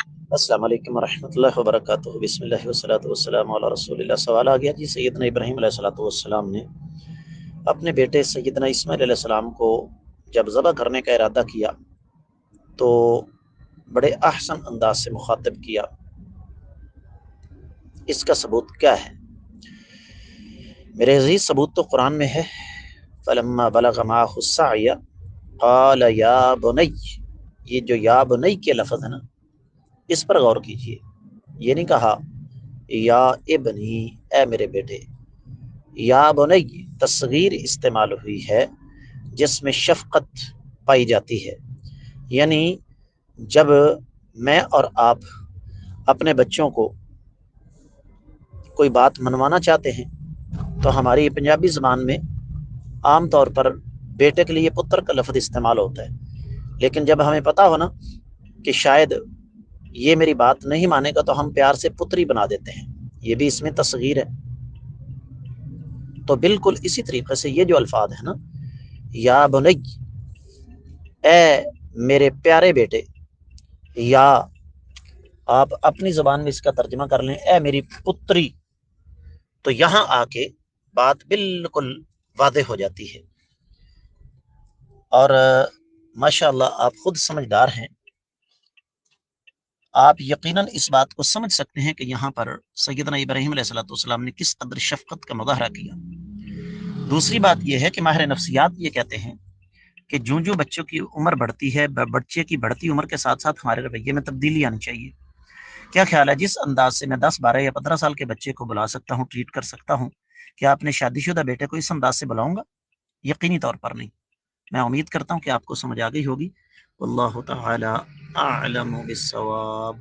السلام علیکم ورحمۃ اللہ وبرکاتہ، بسم اللہ والصلاۃ والسلام علی رسول اللہ۔ سوال آ گیا جی، سیدنا ابراہیم علیہ الصلوۃ والسلام نے اپنے بیٹے سیدنا اسماعیل علیہ السلام کو جب ذبح کرنے کا ارادہ کیا تو بڑے احسن انداز سے مخاطب کیا، اس کا ثبوت کیا ہے؟ میرے عزیز، ثبوت تو قرآن میں ہے۔ فلما بلغ معه السعی قال یا بنی، یہ جو یا بنی کے لفظ ہے نا، اس پر غور کیجئے۔ یہ نہیں کہا یا ابنی، اے میرے بیٹے۔ یا بنی تصغیر استعمال ہوئی ہے جس میں شفقت پائی جاتی ہے، یعنی جب میں اور آپ اپنے بچوں کو کوئی بات منوانا چاہتے ہیں تو ہماری پنجابی زبان میں عام طور پر بیٹے کے لیے پتر کا لفظ استعمال ہوتا ہے، لیکن جب ہمیں پتہ ہو نا کہ شاید یہ میری بات نہیں مانے گا تو ہم پیار سے پتری بنا دیتے ہیں، یہ بھی اس میں تصغیر ہے۔ تو بالکل اسی طریقے سے یہ جو الفاظ ہیں نا، یا بنی، اے میرے پیارے بیٹے، یا آپ اپنی زبان میں اس کا ترجمہ کر لیں اے میری پتری، تو یہاں آ کے بات بالکل واضح ہو جاتی ہے۔ اور ماشاءاللہ آپ خود سمجھدار ہیں، آپ یقیناً اس بات کو سمجھ سکتے ہیں کہ یہاں پر سیدنا ابراہیم علیہ السلام نے کس قدر شفقت کا مظاہرہ کیا۔ دوسری بات یہ ہے کہ ماہر نفسیات یہ کہتے ہیں کہ جو بچوں کی عمر بڑھتی ہے، بچے کی بڑھتی عمر کے ساتھ ساتھ ہمارے رویے میں تبدیلی آنی چاہیے۔ کیا خیال ہے جس انداز سے میں 10 12 یا 15 سال کے بچے کو بلا سکتا ہوں، ٹریٹ کر سکتا ہوں، کیا اپنے شادی شدہ بیٹے کو اس انداز سے بلاؤں گا؟ یقینی طور پر نہیں۔ میں امید کرتا ہوں کہ آپ کو سمجھ آ گئی ہوگی۔ واللہ تعالی اعلم بالصواب۔